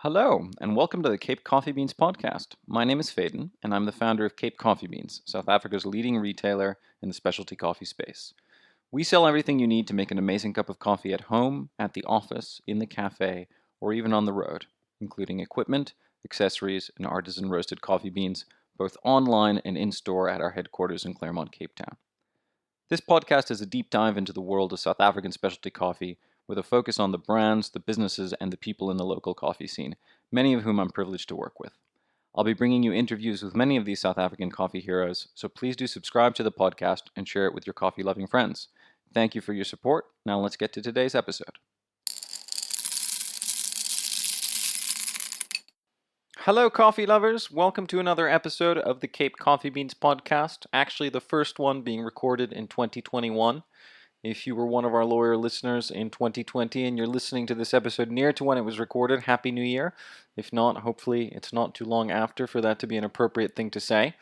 Hello, and welcome to the Cape Coffee Beans podcast. My name is Faden, and I'm the founder of Cape Coffee Beans, South Africa's leading retailer in the specialty coffee space. We sell everything you need to make an amazing cup of coffee at home, at the office, in the cafe, or even on the road, including equipment, accessories, and artisan roasted coffee beans, both online and in store at our headquarters in Claremont, Cape Town. This podcast is a deep dive into the world of South African specialty coffee with a focus on the brands, the businesses, and the people in the local coffee scene, many of whom I'm privileged to work with. I'll be bringing you interviews with many of these South African coffee heroes, so please do subscribe to the podcast and share it with your coffee-loving friends. Thank you for your support. Now let's get to today's episode. Hello, coffee lovers. Welcome to another episode of the Cape Coffee Beans podcast. Actually, the first one being recorded in 2021. If you were one of our loyal listeners in 2020 and you're listening to this episode near to when it was recorded, Happy New Year. If not, hopefully it's not too long after for that to be an appropriate thing to say.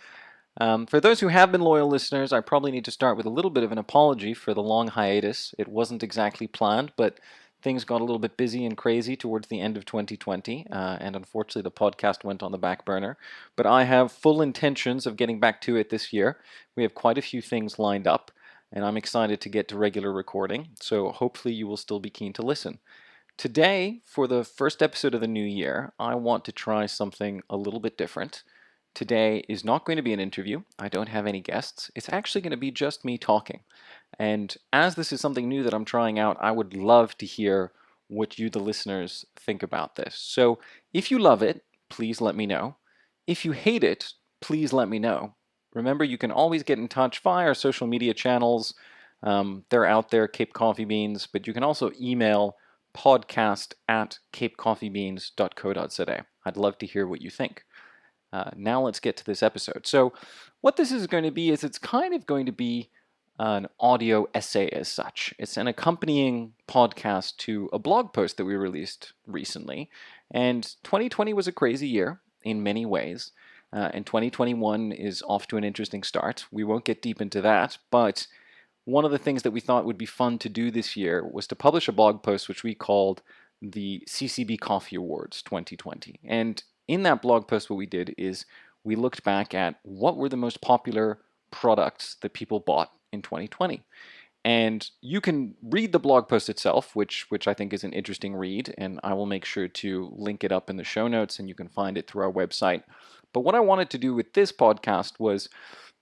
For those who have been loyal listeners, I probably need to start with a little bit of an apology for the long hiatus. It wasn't exactly planned, but things got a little bit busy and crazy towards the end of 2020, and unfortunately the podcast went on the back burner. But I have full intentions of getting back to it this year. We have quite a few things lined up, and I'm excited to get to regular recording, so hopefully you will still be keen to listen. Today, for the first episode of the new year, I want to try something a little bit different. Today is not going to be an interview. I don't have any guests. It's actually going to be just me talking. And as this is something new that I'm trying out, I would love to hear what you, the listeners, think about this. So if you love it, please let me know. If you hate it, please let me know. Remember, you can always get in touch via our social media channels. They're out there, Cape Coffee Beans, but you can also email podcast@capecoffeebeans.co.za. I'd love to hear what you think. Now let's get to this episode. So what this is going to be is it's kind of going to be an audio essay as such. It's an accompanying podcast to a blog post that we released recently. And 2020 was a crazy year in many ways. And 2021 is off to an interesting start. We won't get deep into that, but one of the things that we thought would be fun to do this year was to publish a blog post which we called the CCB Coffee Awards 2020. And in that blog post, what we did is we looked back at what were the most popular products that people bought in 2020. And you can read the blog post itself, which I think is an interesting read, and I will make sure to link it up in the show notes, and you can find it through our website. But what I wanted to do with this podcast was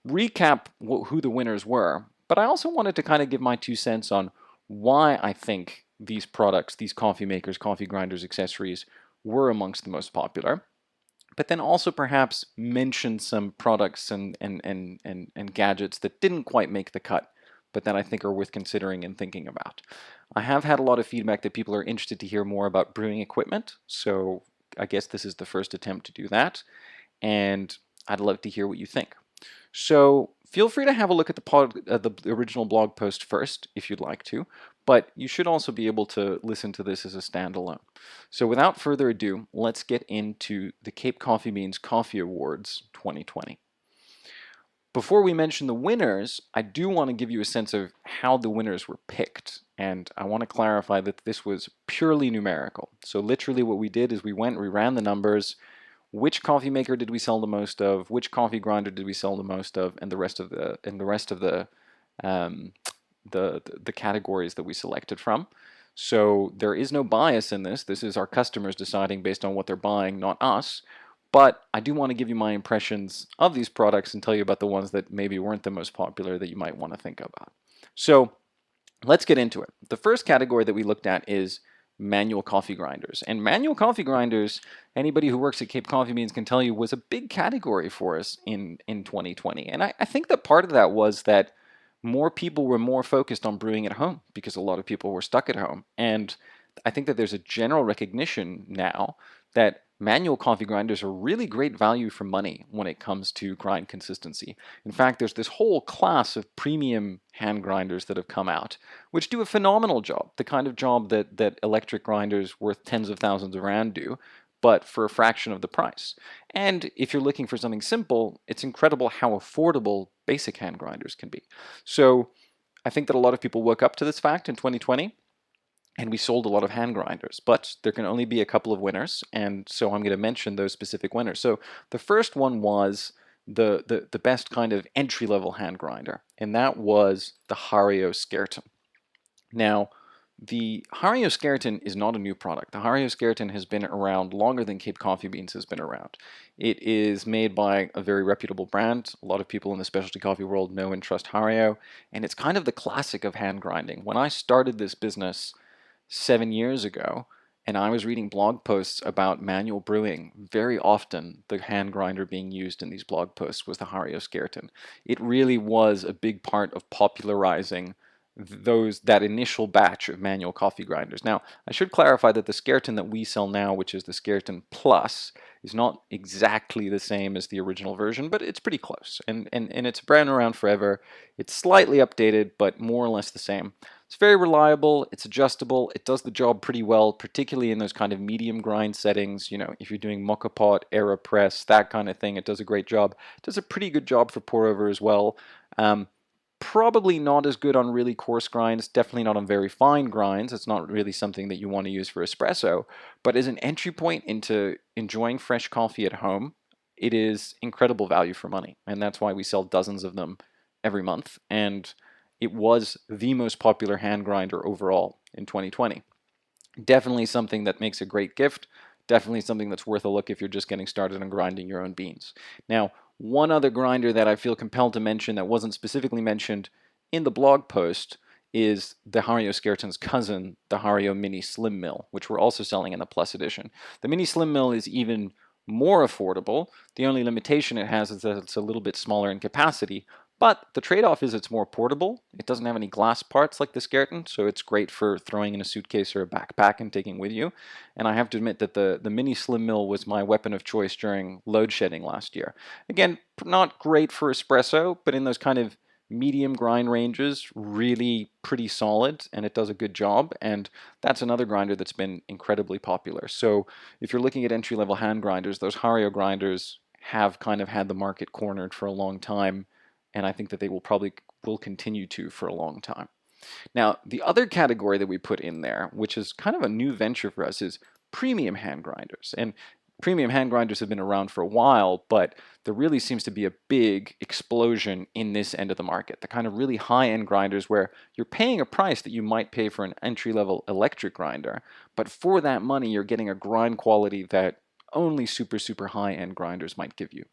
recap who the winners were, but I also wanted to kind of give my 2 cents on why I think these products, these coffee makers, coffee grinders, accessories, were amongst the most popular. But then also perhaps mention some products and gadgets that didn't quite make the cut, but that I think are worth considering and thinking about. I have had a lot of feedback that people are interested to hear more about brewing equipment, so I guess this is the first attempt to do that, and I'd love to hear what you think. So feel free to have a look at the original blog post first, if you'd like to, but you should also be able to listen to this as a standalone. So without further ado, let's get into the Cape Coffee Beans Coffee Awards 2020. Before we mention the winners, I do want to give you a sense of how the winners were picked, and I want to clarify that this was purely numerical. So literally what we did is we ran the numbers. Which coffee maker did we sell the most of? Which coffee grinder did we sell the most of? And the rest of the categories that we selected from. So there is no bias in this. This is our customers deciding based on what they're buying, not us. But I do want to give you my impressions of these products and tell you about the ones that maybe weren't the most popular that you might want to think about. So let's get into it. The first category that we looked at is manual coffee grinders. And manual coffee grinders, anybody who works at Cape Coffee Beans can tell you, was a big category for us in 2020. And I think that part of that was that more people were more focused on brewing at home because a lot of people were stuck at home. And I think that there's a general recognition now that manual coffee grinders are really great value for money when it comes to grind consistency. In fact, there's this whole class of premium hand grinders that have come out, which do a phenomenal job, the kind of job that electric grinders worth tens of thousands of rand do, but for a fraction of the price. And if you're looking for something simple, it's incredible how affordable basic hand grinders can be. So I think that a lot of people woke up to this fact in 2020. and we sold a lot of hand grinders, but there can only be a couple of winners, and so I'm going to mention those specific winners. So the first one was the best kind of entry-level hand grinder, and that was the Hario Skeleton. Now, the Hario Skeleton is not a new product. The Hario Skeleton has been around longer than Cape Coffee Beans has been around. It is made by a very reputable brand. A lot of people in the specialty coffee world know and trust Hario, and it's kind of the classic of hand grinding. When I started this business 7 years ago, and I was reading blog posts about manual brewing, very often the hand grinder being used in these blog posts was the Hario Skeleton. It really was a big part of popularizing that initial batch of manual coffee grinders. Now, I should clarify that the Skeleton that we sell now, which is the Skeleton Plus, is not exactly the same as the original version, but it's pretty close. And it's a brand around forever. It's slightly updated, but more or less the same. It's very reliable, it's adjustable, it does the job pretty well, particularly in those kind of medium grind settings. You know, if you're doing mocha pot, AeroPress, that kind of thing, it does a great job. It does a pretty good job for pour over as well. Probably not as good on really coarse grinds, definitely not on very fine grinds. It's not really something that you want to use for espresso, but as an entry point into enjoying fresh coffee at home, it is incredible value for money, and that's why we sell dozens of them every month, and it was the most popular hand grinder overall in 2020. Definitely something that makes a great gift, definitely something that's worth a look if you're just getting started on grinding your own beans. Now, one other grinder that I feel compelled to mention that wasn't specifically mentioned in the blog post is the Hario Skeleton's cousin, the Hario Mini Slim Mill, which we're also selling in the Plus edition. The Mini Slim Mill is even more affordable. The only limitation it has is that it's a little bit smaller in capacity, but the trade-off is it's more portable. It doesn't have any glass parts like the Skeleton, so it's great for throwing in a suitcase or a backpack and taking with you. And I have to admit that the Mini Slim Mill was my weapon of choice during load shedding last year. Again, not great for espresso, but in those kind of medium grind ranges, really pretty solid, and it does a good job. And that's another grinder that's been incredibly popular. So if you're looking at entry-level hand grinders, those Hario grinders have kind of had the market cornered for a long time, and I think that they will continue to for a long time. Now, the other category that we put in there, which is kind of a new venture for us, is premium hand grinders. And premium hand grinders have been around for a while, but there really seems to be a big explosion in this end of the market. The kind of really high-end grinders where you're paying a price that you might pay for an entry-level electric grinder, but for that money, you're getting a grind quality that only super, super high-end grinders might give you.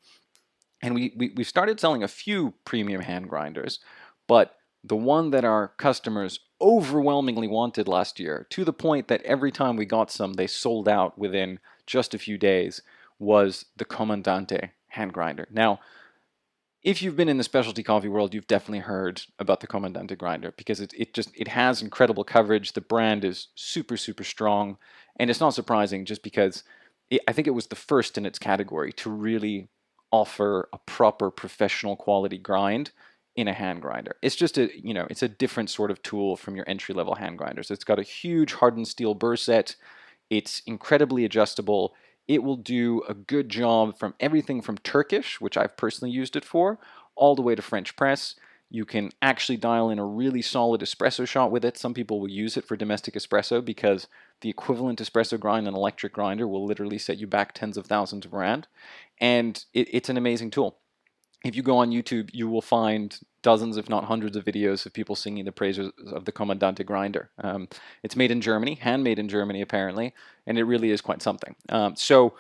And we've started selling a few premium hand grinders, but the one that our customers overwhelmingly wanted last year, to the point that every time we got some, they sold out within just a few days, was the Comandante hand grinder. Now, if you've been in the specialty coffee world, you've definitely heard about the Comandante grinder because it has incredible coverage. The brand is super, super strong, and it's not surprising just because I think it was the first in its category to really offer a proper professional quality grind in a hand grinder. It's just it's a different sort of tool from your entry-level hand grinders. It's got a huge hardened steel burr set. It's incredibly adjustable. It will do a good job from everything from Turkish, which I've personally used it for, all the way to French press. You can actually dial in a really solid espresso shot with it. Some people will use it for domestic espresso because the equivalent espresso grind, an electric grinder, will literally set you back tens of thousands of rand. And it's an amazing tool. If you go on YouTube, you will find dozens, if not hundreds of videos of people singing the praises of the Comandante grinder. It's made in Germany, handmade in Germany apparently, and it really is quite something. So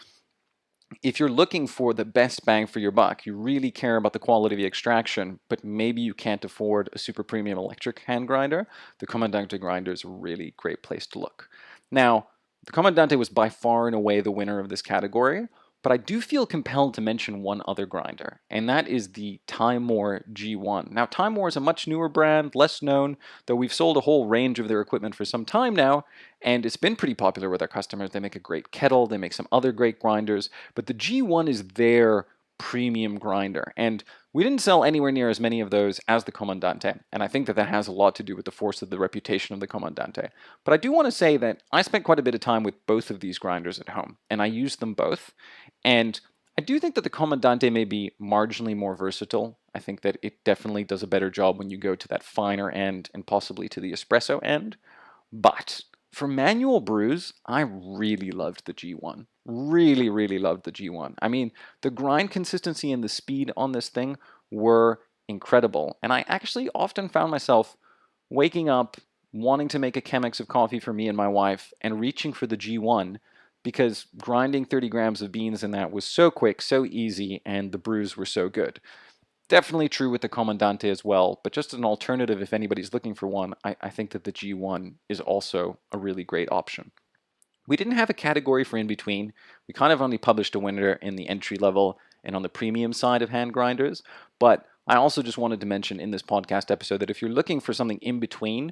if you're looking for the best bang for your buck, you really care about the quality of the extraction, but maybe you can't afford a super premium electric hand grinder, the Comandante grinder is a really great place to look. Now, the Comandante was by far and away the winner of this category, but I do feel compelled to mention one other grinder, and that is the Timor G1. Now, Timor is a much newer brand, less known, though we've sold a whole range of their equipment for some time now, and it's been pretty popular with our customers. They make a great kettle, they make some other great grinders, but the G1 is their premium grinder, and we didn't sell anywhere near as many of those as the Comandante, and I think that has a lot to do with the force of the reputation of the Comandante. But I do want to say that I spent quite a bit of time with both of these grinders at home, and I used them both, and I do think that the Comandante may be marginally more versatile. I think that it definitely does a better job when you go to that finer end and possibly to the espresso end, but For manual brews, I really loved the G1. Really, really loved the G1. I mean, the grind consistency and the speed on this thing were incredible. And I actually often found myself waking up, wanting to make a Chemex of coffee for me and my wife, and reaching for the G1 because grinding 30 grams of beans in that was so quick, so easy, and the brews were so good. Definitely true with the Comandante as well, but just an alternative if anybody's looking for one, I think that the G1 is also a really great option. We didn't have a category for in between. We kind of only published a winner in the entry level and on the premium side of hand grinders, but I also just wanted to mention in this podcast episode that if you're looking for something in between,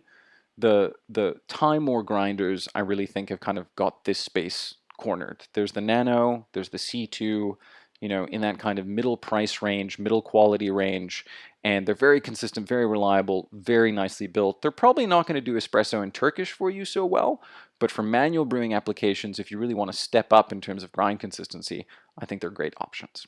the Time War grinders I really think have kind of got this space cornered. There's the Nano, there's the C2, in that kind of middle price range, middle quality range, and they're very consistent, very reliable, very nicely built. They're probably not going to do espresso and Turkish for you so well, but for manual brewing applications, if you really want to step up in terms of grind consistency, I think they're great options.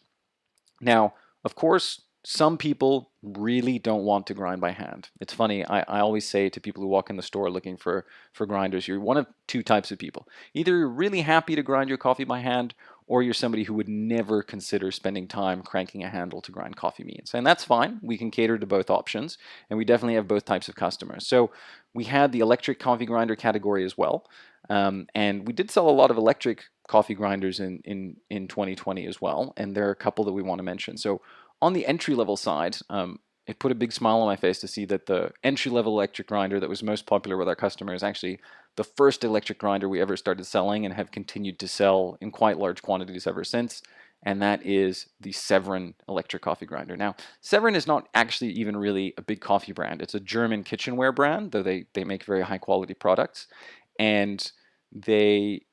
Now, of course, some people really don't want to grind by hand. It's funny, I always say to people who walk in the store looking for grinders, you're one of two types of people. Either you're really happy to grind your coffee by hand, or you're somebody who would never consider spending time cranking a handle to grind coffee beans. And that's fine. We can cater to both options, and we definitely have both types of customers. So we had the electric coffee grinder category as well. And we did sell a lot of electric coffee grinders in 2020 as well. And there are a couple that we want to mention. So on the entry level side, it put a big smile on my face to see that the entry level electric grinder that was most popular with our customers actually the first electric grinder we ever started selling and have continued to sell in quite large quantities ever since. And that is the Severin electric coffee grinder. Now, Severin is not actually even really a big coffee brand. It's a German kitchenware brand, though they make very high quality products. And they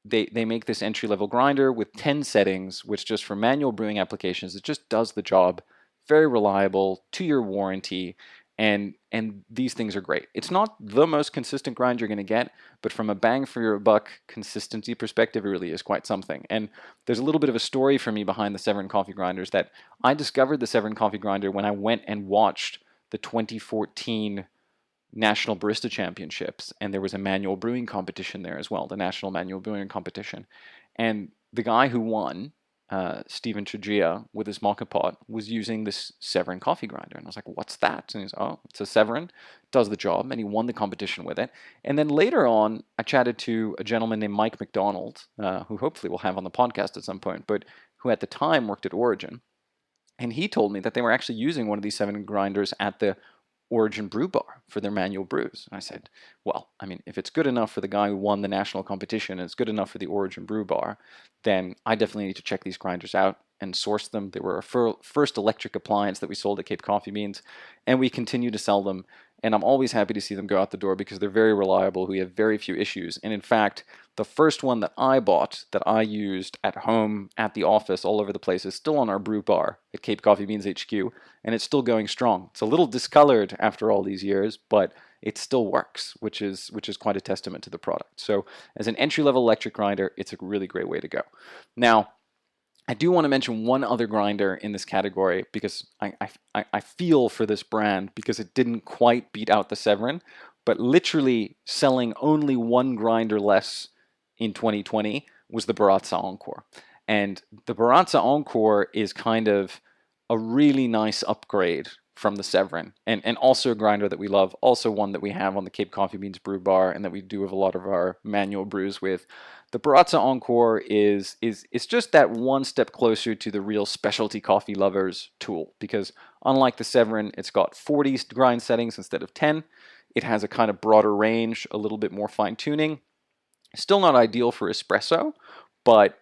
make this entry-level grinder with 10 settings, which just for manual brewing applications, it just does the job. Very reliable, 2-year warranty, and these things are great. It's not the most consistent grind you're going to get, but from a bang for your buck consistency perspective, it really is quite something. And there's a little bit of a story for me behind the Severin coffee grinders that I discovered the Severin coffee grinder when I went and watched the 2014 National Barista Championships, and there was a manual brewing competition there as well, the National Manual Brewing Competition. And the guy who won, Stephen Chudria, with his mocha pot, was using this Severin coffee grinder. And I was like, what's that? And he's, oh, it's a Severin, does the job, and he won the competition with it. And then later on, I chatted to a gentleman named Mike McDonald, who hopefully we'll have on the podcast at some point, but who at the time worked at Origin. And he told me that they were actually using one of these Severin grinders at the Origin Brew Bar for their manual brews. And I said, well, I mean, if it's good enough for the guy who won the national competition and it's good enough for the Origin Brew Bar, then I definitely need to check these grinders out and source them. They were our first electric appliance that we sold at Cape Coffee Beans, and we continue to sell them. And I'm always happy to see them go out the door because they're very reliable. We have very few issues. And in fact, the first one that I bought, that I used at home, at the office, all over the place, is still on our brew bar at Cape Coffee Beans HQ, and it's still going strong. It's a little discolored after all these years, but it still works, which is quite a testament to the product. So as an entry-level electric grinder, it's a really great way to go. Now, I do want to mention one other grinder in this category because I feel for this brand because it didn't quite beat out the Severin, but literally selling only one grinder less in 2020 was the Baratza Encore. And the Baratza Encore is kind of a really nice upgrade from the Severin, and also a grinder that we love, also one that we have on the Cape Coffee Beans Brew Bar and that we do have a lot of our manual brews with. The Baratza Encore is just that one step closer to the real specialty coffee lovers tool, because unlike the Severin, it's got 40 grind settings instead of 10. It has a kind of broader range, a little bit more fine tuning. Still not ideal for espresso, but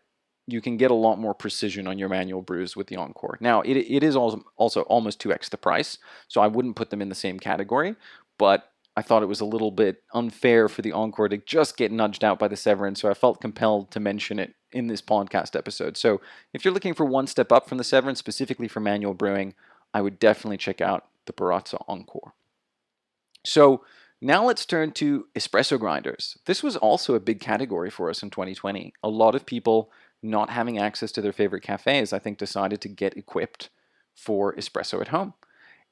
you can get a lot more precision on your manual brews with the Encore. Now, it is also almost 2x the price, so I wouldn't put them in the same category, but I thought it was a little bit unfair for the Encore to just get nudged out by the Severin, so I felt compelled to mention it in this podcast episode. So if you're looking for one step up from the Severin, specifically for manual brewing, I would definitely check out the Baratza Encore. So now let's turn to espresso grinders. This was also a big category for us in 2020. A lot of people not having access to their favorite cafes, I think, decided to get equipped for espresso at home.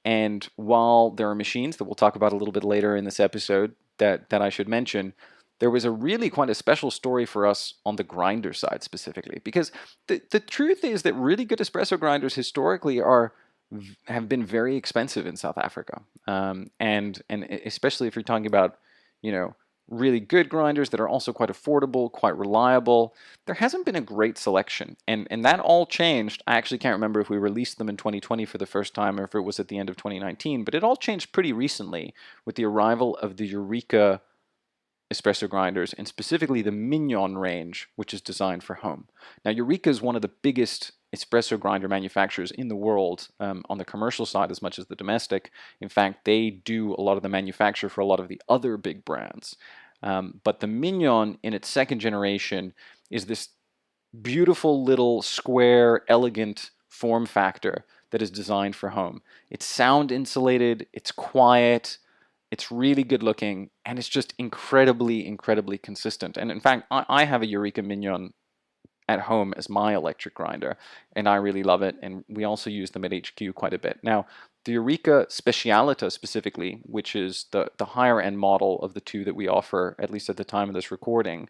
And while there are machines that we'll talk about a little bit later in this episode that I should mention, there was a really quite a special story for us on the grinder side specifically, because the truth is that really good espresso grinders historically have been very expensive in South Africa, and especially if you're talking about, you know, really good grinders that are also quite affordable, quite reliable. There hasn't been a great selection, and that all changed. I actually can't remember if we released them in 2020 for the first time or if it was at the end of 2019, but it all changed pretty recently with the arrival of the Eureka espresso grinders, and specifically the Mignon range, which is designed for home. Now, Eureka is one of the biggest espresso grinder manufacturers in the world, on the commercial side as much as the domestic. In fact, they do a lot of the manufacture for a lot of the other big brands. But the Mignon in its second generation is this beautiful little square, elegant form factor that is designed for home. It's sound insulated, it's quiet, it's really good looking, and it's just incredibly, incredibly consistent. And in fact, I have a Eureka Mignon at home as my electric grinder, and I really love it. And we also use them at HQ quite a bit. Now, the Eureka Specialita specifically, which is the higher end model of the two that we offer, at least at the time of this recording,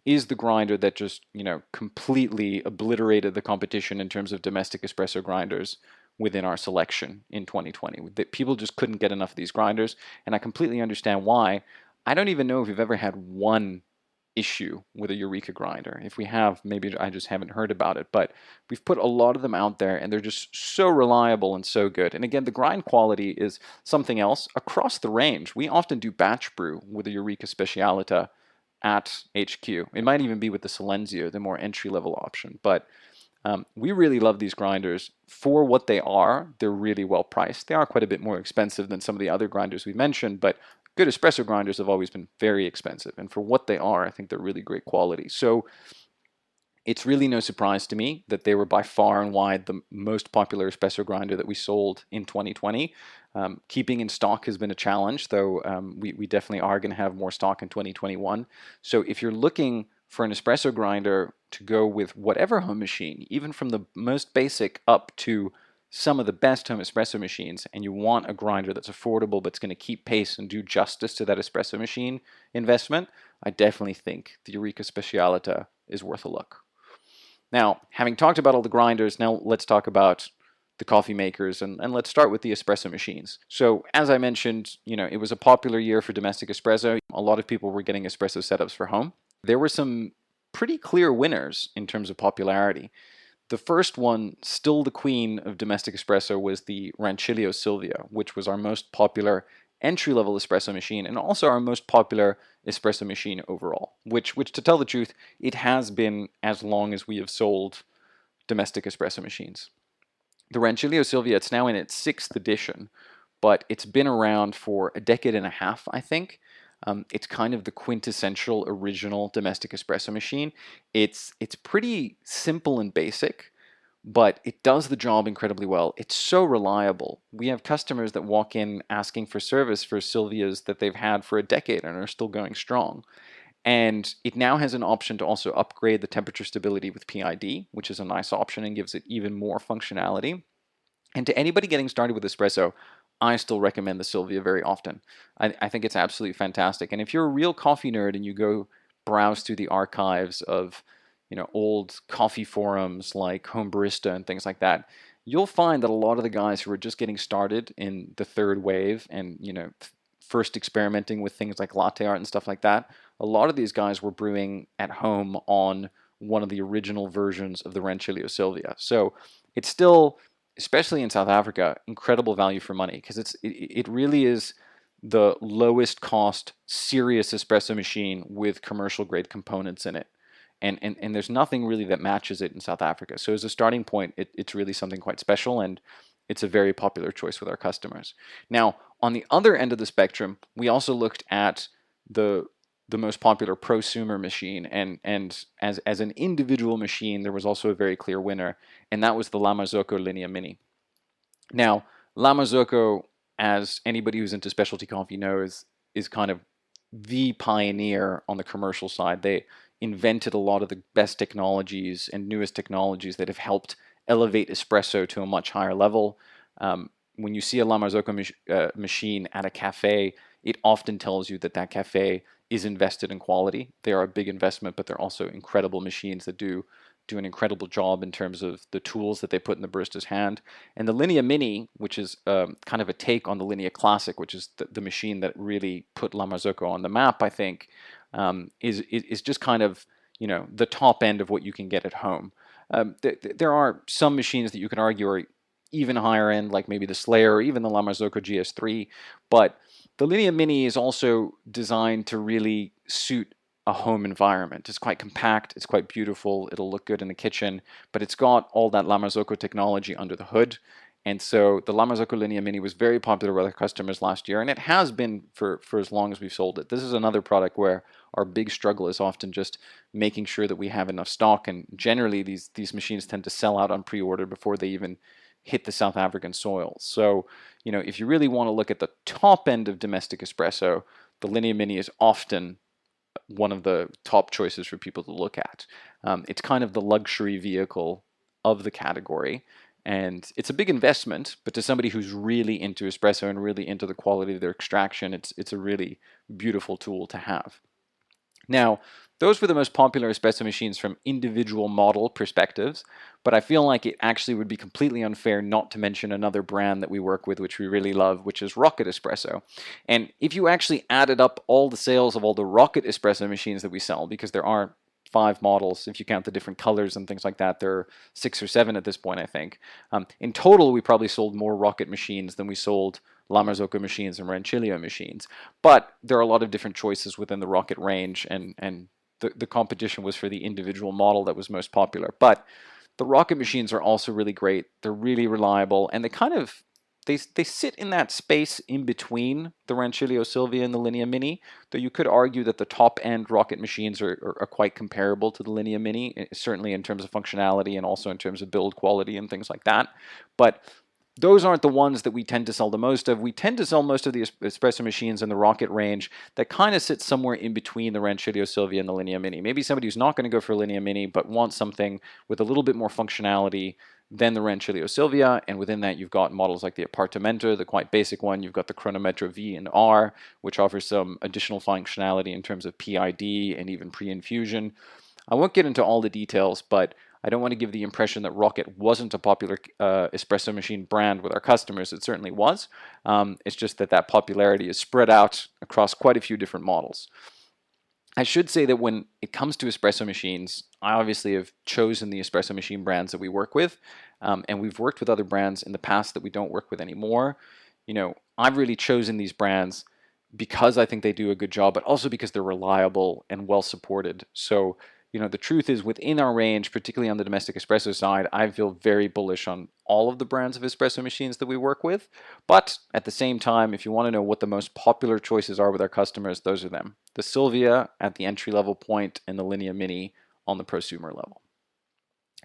is the grinder that just, you know, completely obliterated the competition in terms of domestic espresso grinders within our selection in 2020. That people just couldn't get enough of these grinders, and I completely understand why. I don't even know if we've ever had one issue with a Eureka grinder. If we have, maybe I just haven't heard about it, but we've put a lot of them out there and they're just so reliable and so good. And again, the grind quality is something else across the range. We often do batch brew with a Eureka Specialita at HQ. It might even be with the Silenzio, the more entry-level option, but we really love these grinders for what they are. They're really well priced. They are quite a bit more expensive than some of the other grinders we mentioned, but good espresso grinders have always been very expensive. And for what they are, I think they're really great quality. So it's really no surprise to me that they were by far and wide the most popular espresso grinder that we sold in 2020. Keeping in stock has been a challenge, though we definitely are going to have more stock in 2021. So if you're looking for an espresso grinder to go with whatever home machine, even from the most basic up to some of the best home espresso machines, and you want a grinder that's affordable but's going to keep pace and do justice to that espresso machine investment, I definitely think the Eureka Specialita is worth a look. Now, having talked about all the grinders, now let's talk about the coffee makers, and let's start with the espresso machines. So as I mentioned, you know, it was a popular year for domestic espresso. A lot of people were getting espresso setups for home. There were some pretty clear winners in terms of popularity. The first one, still the queen of domestic espresso, was the Rancilio Silvia, which was our most popular entry-level espresso machine and also our most popular espresso machine overall, which to tell the truth, it has been as long as we have sold domestic espresso machines. The Rancilio Silvia, it's now in its 6th edition, but it's been around for a decade and a half, I think. It's kind of the quintessential original domestic espresso machine. It's pretty simple and basic, but it does the job incredibly well. It's so reliable. We have customers that walk in asking for service for Silvias that they've had for a decade and are still going strong. And it now has an option to also upgrade the temperature stability with PID, which is a nice option and gives it even more functionality. And to anybody getting started with espresso, I still recommend the Silvia very often. I think it's absolutely fantastic. And if you're a real coffee nerd and you go browse through the archives of, you know, old coffee forums like Home Barista and things like that, you'll find that a lot of the guys who are just getting started in the third wave and, you know, first experimenting with things like latte art and stuff like that, a lot of these guys were brewing at home on one of the original versions of the Rancilio Silvia. So it's still, especially in South Africa, incredible value for money, because it really is the lowest cost serious espresso machine with commercial grade components in it. And there's nothing really that matches it in South Africa. So as a starting point, it's really something quite special, and it's a very popular choice with our customers. Now, on the other end of the spectrum, we also looked at the most popular prosumer machine, and as an individual machine, there was also a very clear winner, and that was the La Marzocco Linea Mini. Now, La Marzocco, as anybody who's into specialty coffee knows, is kind of the pioneer on the commercial side. They invented a lot of the best technologies and newest technologies that have helped elevate espresso to a much higher level. When you see a La Marzocco machine at a cafe, it often tells you that that cafe is invested in quality. They are a big investment, but they're also incredible machines that do an incredible job in terms of the tools that they put in the barista's hand. And the Linea Mini, which is kind of a take on the Linea Classic, which is the machine that really put La Marzocco on the map, I think, is just kind of, you know, the top end of what you can get at home. There are some machines that you can argue are even higher end, like maybe the Slayer or even the La Marzocco GS3, but the Linea Mini is also designed to really suit a home environment. It's quite compact, it's quite beautiful, it'll look good in the kitchen, but it's got all that La Marzocco technology under the hood. And so the La Marzocco Linea Mini was very popular with our customers last year, and it has been for as long as we've sold it. This is another product where our big struggle is often just making sure that we have enough stock, and generally these machines tend to sell out on pre-order before they even hit the South African soil. So, you know, if you really want to look at the top end of domestic espresso, the Linea Mini is often one of the top choices for people to look at. It's kind of the luxury vehicle of the category, and it's a big investment, but to somebody who's really into espresso and really into the quality of their extraction, it's a really beautiful tool to have. Now, those were the most popular espresso machines from individual model perspectives, but I feel like it actually would be completely unfair not to mention another brand that we work with, which we really love, which is Rocket Espresso. And if you actually added up all the sales of all the Rocket Espresso machines that we sell, because there are 5 models, if you count the different colors and things like that, there are 6 or 7 at this point, I think. In total, we probably sold more Rocket machines than we sold La Marzocco machines and Rancilio machines. But there are a lot of different choices within the Rocket range, and the competition was for the individual model that was most popular. But the Rocket machines are also really great. They're really reliable, and they kind of they sit in that space in between the Rancilio Silvia and the Linea Mini, though you could argue that the top-end Rocket machines are quite comparable to the Linea Mini, certainly in terms of functionality and also in terms of build quality and things like that. But those aren't the ones that we tend to sell the most of. We tend to sell most of the espresso machines in the Rocket range that kind of sit somewhere in between the Rancilio Silvia and the Linea Mini. Maybe somebody who's not going to go for a Linea Mini but wants something with a little bit more functionality than the Rancilio Silvia, and within that you've got models like the Appartamento, the quite basic one. You've got the Cronometro V and R, which offers some additional functionality in terms of PID and even pre-infusion. I won't get into all the details, but I don't want to give the impression that Rocket wasn't a popular espresso machine brand with our customers. It certainly was. It's just that that popularity is spread out across quite a few different models. I should say that when it comes to espresso machines, I obviously have chosen the espresso machine brands that we work with, and we've worked with other brands in the past that we don't work with anymore. You know, I've really chosen these brands because I think they do a good job, but also because they're reliable and well supported. So, you know, the truth is within our range, particularly on the domestic espresso side, I feel very bullish on all of the brands of espresso machines that we work with. But at the same time, if you want to know what the most popular choices are with our customers, those are them. The Silvia at the entry-level point and the Linea Mini on the prosumer level.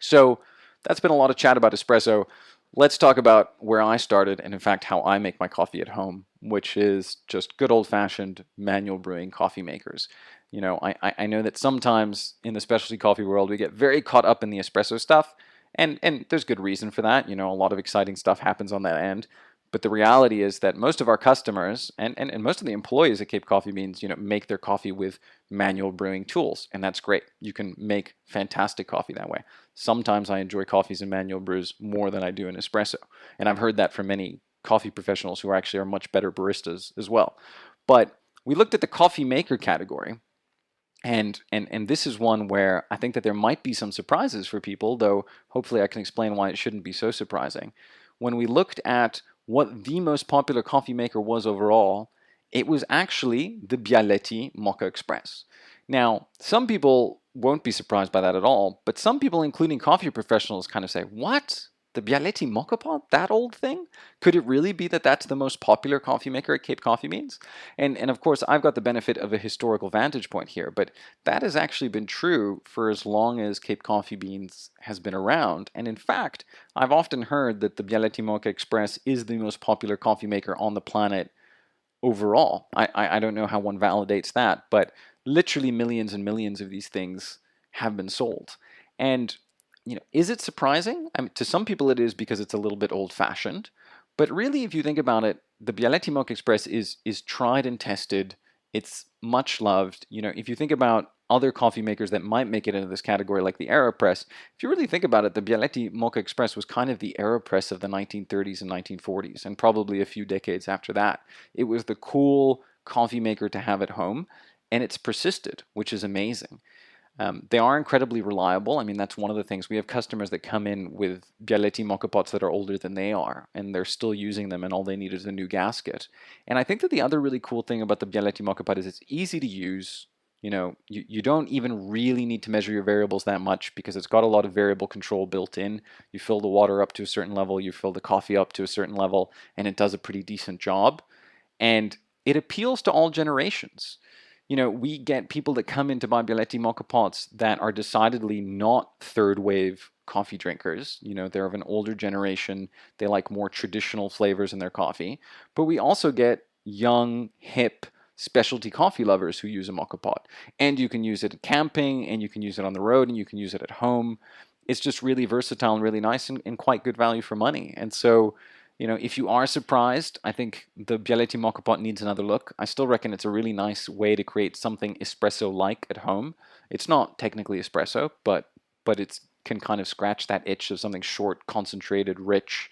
So that's been a lot of chat about espresso. Let's talk about where I started and in fact how I make my coffee at home, which is just good old-fashioned manual brewing coffee makers. You know, I know that sometimes in the specialty coffee world we get very caught up in the espresso stuff, and there's good reason for that. You know, a lot of exciting stuff happens on that end. But the reality is that most of our customers and most of the employees at Cape Coffee Beans, you know, make their coffee with manual brewing tools, and that's great. You can make fantastic coffee that way. Sometimes I enjoy coffees in manual brews more than I do in espresso, and I've heard that from many coffee professionals who actually are much better baristas as well. But we looked at the coffee maker category. And this is one where I think that there might be some surprises for people, though hopefully I can explain why it shouldn't be so surprising. When we looked at what the most popular coffee maker was overall, it was actually the Bialetti Mocha Express. Now, some people won't be surprised by that at all, but some people, including coffee professionals, kind of say, what? The Bialetti Mocha Pot? That old thing? Could it really be that that's the most popular coffee maker at Cape Coffee Beans? And of course, I've got the benefit of a historical vantage point here, but that has actually been true for as long as Cape Coffee Beans has been around. And in fact, I've often heard that the Bialetti Mocha Express is the most popular coffee maker on the planet overall. I don't know how one validates that, but literally millions and millions of these things have been sold. And you know, is it surprising? I mean, to some people it is because it's a little bit old-fashioned, But really, if you think about it, the Bialetti Mocha Express is tried and tested. It's much loved. You know, if you think about other coffee makers that might make it into this category, like the AeroPress, if you really think about it, the Bialetti Mocha Express was kind of the AeroPress of the 1930s and 1940s, and probably a few decades after that. It was the cool coffee maker to have at home, and it's persisted, which is amazing. They are incredibly reliable. I mean, that's one of the things. We have customers that come in with Bialetti mocha pots that are older than they are, and they're still using them, and all they need is a new gasket. And I think that the other really cool thing about the Bialetti mocha pot is it's easy to use. You know, you don't even really need to measure your variables that much because it's got a lot of variable control built in. You fill the water up to a certain level, you fill the coffee up to a certain level, and it does a pretty decent job. And it appeals to all generations. You know, we get people that come in to buy Bialetti mocha pots that are decidedly not third wave coffee drinkers. You know, they're of an older generation. They like more traditional flavors in their coffee. But we also get young, hip, specialty coffee lovers who use a mocha pot. And you can use it camping, and you can use it on the road, and you can use it at home. It's just really versatile and really nice and quite good value for money. And so, you know, if you are surprised, I think the Bialetti Mocha Pot needs another look. I still reckon it's a really nice way to create something espresso-like at home. It's not technically espresso, but it can kind of scratch that itch of something short, concentrated, rich.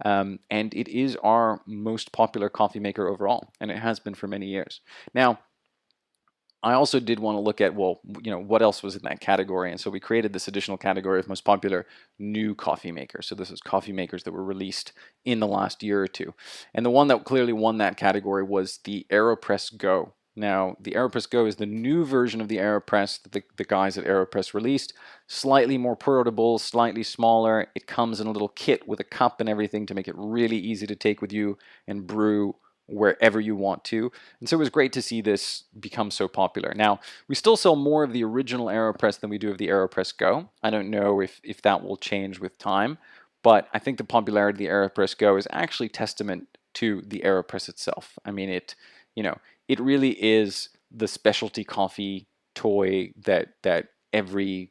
And it is our most popular coffee maker overall, and it has been for many years. Now, I also did want to look at, well, you know, what else was in that category. And so we created this additional category of most popular new coffee makers. So this is coffee makers that were released in the last year or two. And the one that clearly won that category was the AeroPress Go. Now, the AeroPress Go is the new version of the AeroPress that the guys at AeroPress released. Slightly more portable, slightly smaller. It comes in a little kit with a cup and everything to make it really easy to take with you and brew wherever you want to. And so it was great to see this become so popular. Now, we still sell more of the original AeroPress than we do of the AeroPress Go. I don't know if that will change with time, but I think the popularity of the AeroPress Go is actually testament to the AeroPress itself. I mean, you know, it really is the specialty coffee toy that every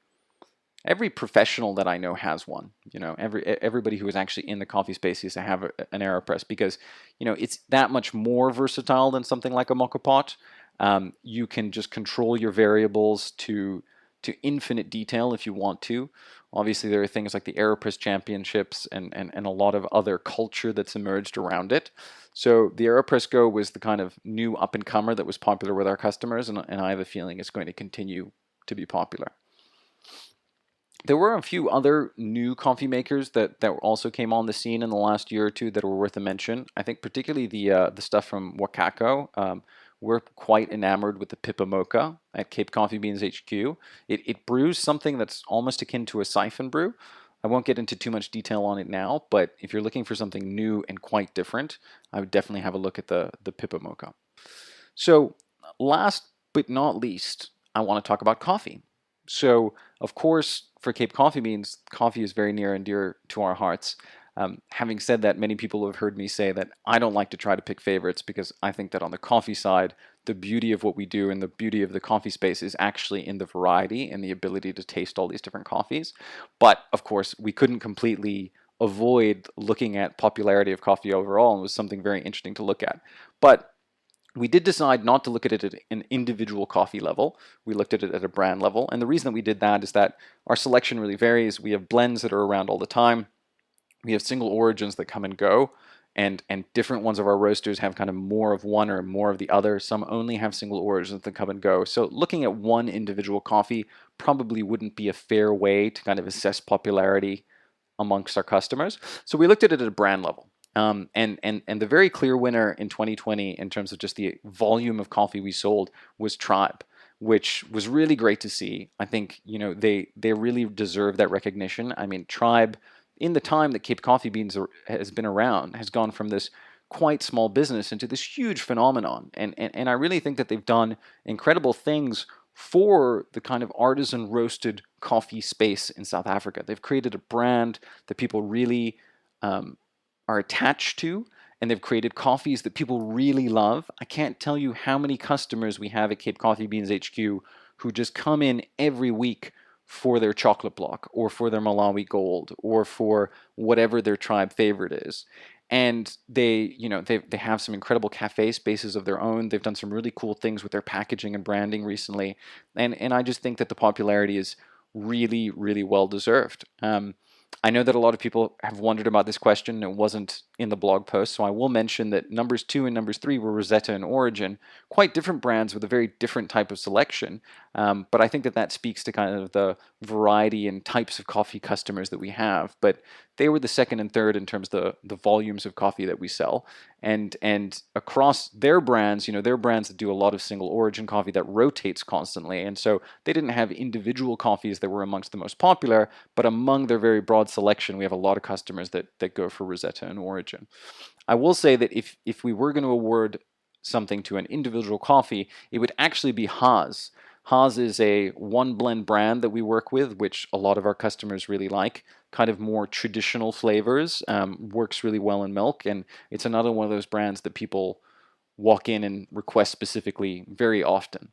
professional that I know has one. You know, everybody who is actually in the coffee space is to have an AeroPress because, you know, it's that much more versatile than something like a mocha pot. You can just control your variables to infinite detail if you want to. Obviously, there are things like the AeroPress Championships and a lot of other culture that's emerged around it. So the AeroPress Go was the kind of new up-and-comer that was popular with our customers, and I have a feeling it's going to continue to be popular. There were a few other new coffee makers that also came on the scene in the last year or two that were worth a mention. I think particularly the stuff from Wakako. We're quite enamored with the Pippa Mocha at Cape Coffee Beans HQ. It brews something that's almost akin to a siphon brew. I won't get into too much detail on it now, but if you're looking for something new and quite different, I would definitely have a look at the Pippa Mocha. So last but not least, I want to talk about coffee. So, of course, for Cape Coffee Beans, coffee is very near and dear to our hearts. Having said that, many people have heard me say that I don't like to try to pick favorites because I think that on the coffee side, the beauty of what we do and the beauty of the coffee space is actually in the variety and the ability to taste all these different coffees. But, of course, we couldn't completely avoid looking at popularity of coffee overall, and it was something very interesting to look at. But we did decide not to look at it at an individual coffee level. We looked at it at a brand level. And the reason that we did that is that our selection really varies. We have blends that are around all the time. We have single origins that come and go. And different ones of our roasters have kind of more of one or more of the other. Some only have single origins that come and go. So looking at one individual coffee probably wouldn't be a fair way to kind of assess popularity amongst our customers. So we looked at it at a brand level. And the very clear winner in 2020 in terms of just the volume of coffee we sold was Tribe, which was really great to see. I think, you know, they really deserve that recognition. I mean, Tribe, in the time that Cape Coffee Beans has been around, has gone from this quite small business into this huge phenomenon. And I really think that they've done incredible things for the kind of artisan roasted coffee space in South Africa. They've created a brand that people really are attached to, and they've created coffees that people really love. I can't tell you how many customers we have at Cape Coffee Beans HQ who just come in every week for their chocolate block or for their Malawi Gold or for whatever their Tribe favorite is. And they have some incredible cafe spaces of their own. They've done some really cool things with their packaging and branding recently, and I just think that the popularity is really, really well deserved. I know that a lot of people have wondered about this question. It wasn't in the blog post, so I will mention that numbers 2 and numbers 3 were Rosetta and Origin, quite different brands with a very different type of selection. But I think that that speaks to kind of the variety and types of coffee customers that we have. But they were the second and third in terms of the volumes of coffee that we sell. And across their brands, they're brands that do a lot of single origin coffee that rotates constantly. And so they didn't have individual coffees that were amongst the most popular, but among their very broad selection, we have a lot of customers that go for Rosetta and Origin. I will say that if we were going to award something to an individual coffee, it would actually be Haas. Haas is a one blend brand that we work with, which a lot of our customers really like. Kind of more traditional flavors, works really well in milk, and it's another one of those brands that people walk in and request specifically very often.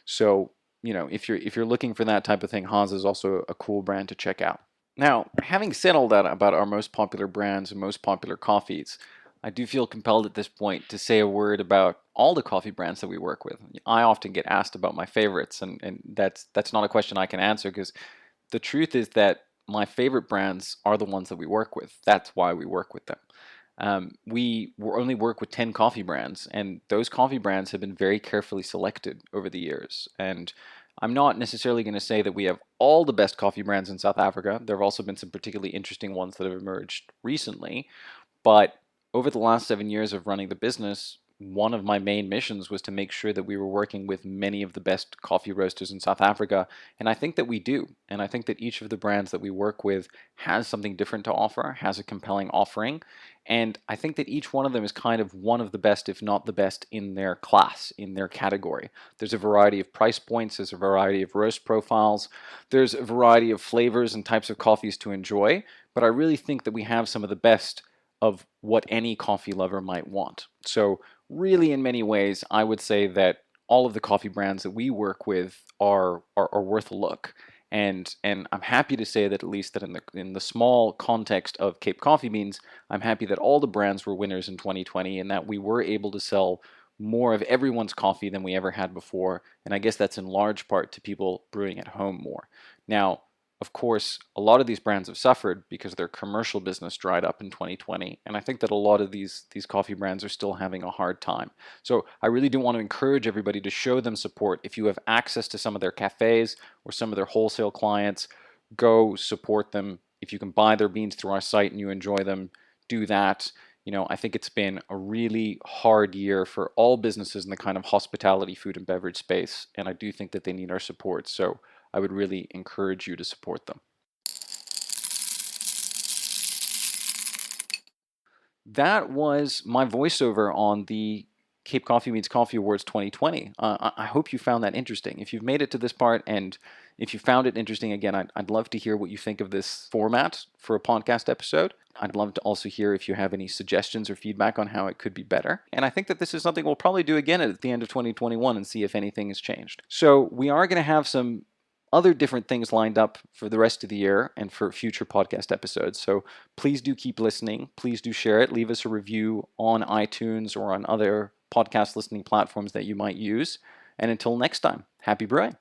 So, if you're looking for that type of thing, Haas is also a cool brand to check out. Now, having said all that about our most popular brands and most popular coffees, I do feel compelled at this point to say a word about all the coffee brands that we work with. I often get asked about my favorites, and that's not a question I can answer, because the truth is that my favorite brands are the ones that we work with. That's why we work with them. We only work with 10 coffee brands, and those coffee brands have been very carefully selected over the years. And I'm not necessarily going to say that we have all the best coffee brands in South Africa. There have also been some particularly interesting ones that have emerged recently. But over the last 7 years of running the business, one of my main missions was to make sure that we were working with many of the best coffee roasters in South Africa. And I think that we do. And I think that each of the brands that we work with has something different to offer, has a compelling offering. And I think that each one of them is kind of one of the best, if not the best, in their class, in their category. There's a variety of price points, there's a variety of roast profiles, there's a variety of flavors and types of coffees to enjoy. But I really think that we have some of the best of what any coffee lover might want. So really, in many ways, I would say that all of the coffee brands that we work with are worth a look. And I'm happy to say that, at least that in the small context of Cape Coffee Beans, I'm happy that all the brands were winners in 2020, and that we were able to sell more of everyone's coffee than we ever had before. And I guess that's in large part to people brewing at home more. Now, of course, a lot of these brands have suffered because their commercial business dried up in 2020, and I think that a lot of these coffee brands are still having a hard time. So I really do want to encourage everybody to show them support. If you have access to some of their cafes or some of their wholesale clients, go support them. If you can buy their beans through our site and you enjoy them, do that. I think it's been a really hard year for all businesses in the kind of hospitality, food, and beverage space, and I do think that they need our support. So I would really encourage you to support them. That was my voiceover on the Cape Coffee Meets Coffee Awards 2020. I hope you found that interesting. If you've made it to this part, and if you found it interesting, again, I'd love to hear what you think of this format for a podcast episode. I'd love to also hear if you have any suggestions or feedback on how it could be better. And I think that this is something we'll probably do again at the end of 2021 and see if anything has changed. So we are going to have some other different things lined up for the rest of the year and for future podcast episodes. So please do keep listening. Please do share it. Leave us a review on iTunes or on other podcast listening platforms that you might use. And until next time, happy brewing.